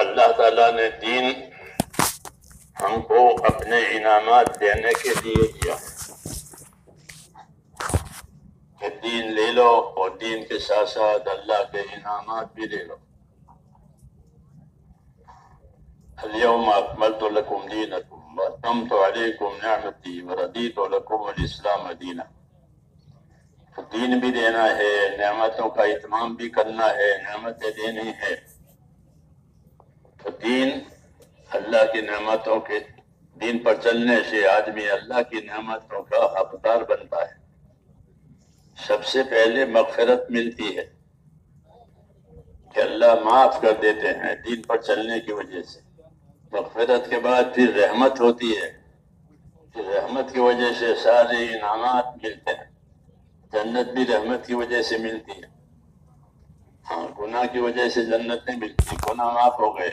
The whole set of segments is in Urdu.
اللہ تعالیٰ نے دین ہم کو اپنے انعامات دینے کے لیے دیا کہ دین لے لو اور دین کے ساتھ ساتھ اللہ کے انعامات بھی لے لو۔ اليوم اکملت لکم دینکم واتممت علیکم نعمتی ورضیت لکم الاسلام دینا۔ تو دین بھی دینا ہے، نعمتوں کا اتمام بھی کرنا ہے، نعمتیں دینی ہے۔ تو دین اللہ کی نعمتوں کے دین پر چلنے سے آدمی اللہ کی نعمتوں کا حقدار بنتا ہے۔ سب سے پہلے مغفرت ملتی ہے کہ اللہ معاف کر دیتے ہیں دین پر چلنے کی وجہ سے۔ مغفرت کے بعد پھر رحمت ہوتی ہے، پھر رحمت کی وجہ سے سارے انعامات ملتے ہیں۔ جنت بھی رحمت کی وجہ سے ملتی ہے۔ ہاں، گناہ کی وجہ سے جنت نہیں ملتی۔ گناہ معاف ہو گئے،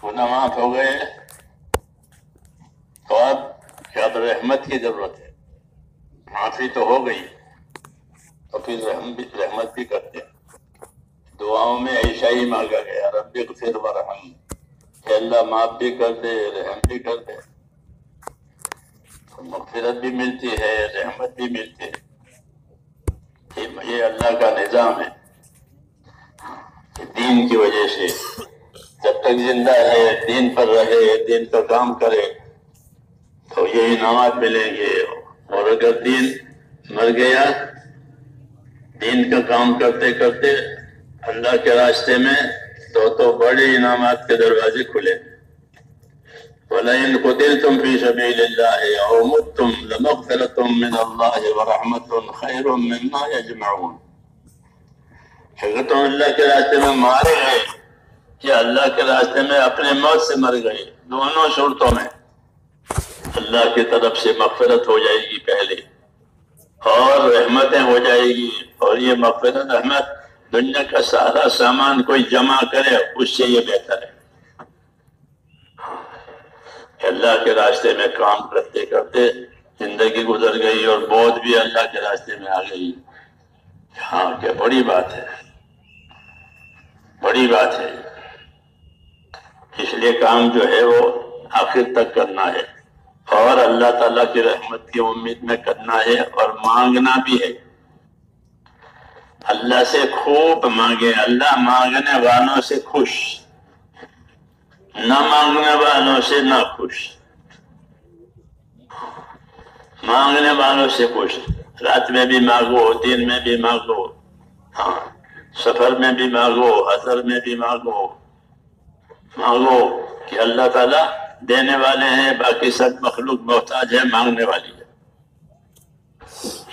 گناہ معاف ہو گئے تو اب رحمت کی ضرورت ہے۔ معافی تو ہو گئی تو پھر رحمت بھی کرتے ہیں۔ دعاؤں میں ایسا ہی مانگا گیا، رب اغفر ورحم، کہ اللہ معاف بھی کر دے، رحم بھی کر دے۔ تو مغفرت بھی ملتی ہے، رحمت بھی ملتی ہے۔ یہ اللہ کا نظام ہے کہ دین کی وجہ سے جب تک زندہ ہے، دین پر رہے، دین کا کام کرے تو یہ انعامات ملیں گے۔ اور اگر دین مر گیا، دین کا کام کرتے کرتے اللہ کے راستے میں تو بڑے انعامات کے دروازے کھلے۔ وَلَئِن قُتِلْتُمْ فِي سَبِيلِ اللَّهِ أَوْ مُتُّمْ لَمَغْفِرَةٌ مِّنَ اللَّهِ وَرَحْمَةٌ خَيْرٌ مِّمَّا يَجْمَعُونَ۔ اگر تم اللہ کے راستے میں مارے گئے یا اللہ کے راستے میں اپنے موت سے مر گئے، دونوں صورتوں میں اللہ کی طرف سے مغفرت ہو جائے گی پہلے، اور رحمتیں ہو جائے گی۔ اور یہ مغفرت رحمت دنیا کا سارا سامان کوئی جمع کرے اس سے یہ بہتر ہے کہ اللہ کے راستے میں کام کرتے کرتے زندگی گزر گئی اور موت بھی اللہ کے راستے میں آ گئی۔ ہاں، کیا بڑی بات ہے، بڑی بات ہے۔ اس لیے کام جو ہے وہ آخر تک کرنا ہے اور اللہ تعالیٰ کی رحمت کی امید میں کرنا ہے، اور مانگنا بھی ہے۔ اللہ سے خوب مانگے، اللہ مانگنے والوں سے خوش، نہ مانگنے والوں سے نہ خوش۔ مانگنے والوں سے خوش، رات میں بھی مانگو، دن میں بھی مانگو، ہاں، سفر میں بھی مانگو، حضر میں بھی مانگو۔ مانگو کہ اللہ تعالیٰ دینے والے ہیں، باقی سب مخلوق محتاج ہے، مانگنے والی ہے۔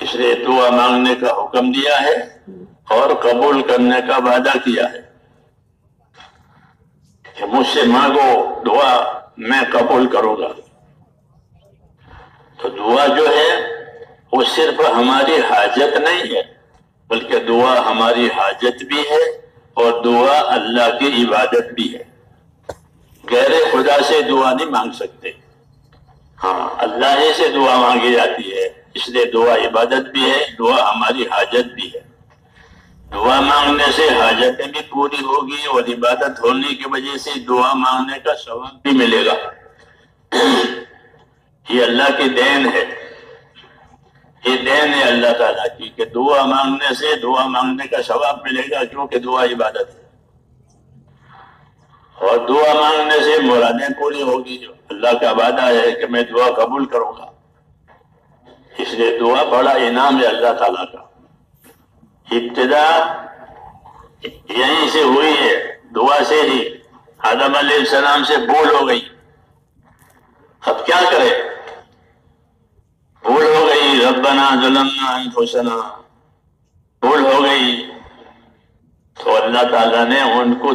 اس لیے دعا مانگنے کا حکم دیا ہے اور قبول کرنے کا وعدہ کیا ہے کہ مجھ سے مانگو، دعا میں قبول کروں گا۔ تو دعا جو ہے وہ صرف ہماری حاجت نہیں ہے، بلکہ دعا ہماری حاجت بھی ہے اور دعا اللہ کی عبادت بھی ہے۔ غیر خدا سے دعا نہیں مانگ سکتے، ہاں، اللہ ہی سے دعا مانگی جاتی ہے۔ اس لیے دعا عبادت بھی ہے، دعا ہماری حاجت بھی ہے۔ دعا مانگنے سے حاجتیں بھی پوری ہوگی اور عبادت ہونے کی وجہ سے دعا مانگنے کا ثواب بھی ملے گا۔ یہ اللہ کی دین ہے، یہ دین ہے اللہ تعالیٰ کی کہ دعا مانگنے سے دعا مانگنے کا ثواب ملے گا، کیونکہ دعا عبادت ہے۔ اور دعا مانگنے سے مرادیں پوری ہوگی، جو اللہ کا وعدہ ہے کہ میں دعا قبول کروں گا۔ اس لیے دعا بڑا انعام ہے اللہ تعالیٰ کا۔ ابتدا یہیں سے ہوئی ہے، دعا سے ہی۔ آدم علیہ السلام سے بھول ہو گئی، اب کیا کرے؟ بھول ہو گئی، ربنا ظلمنا انفسنا، بھول ہو گئی، تو اللہ تعالیٰ نے ان کو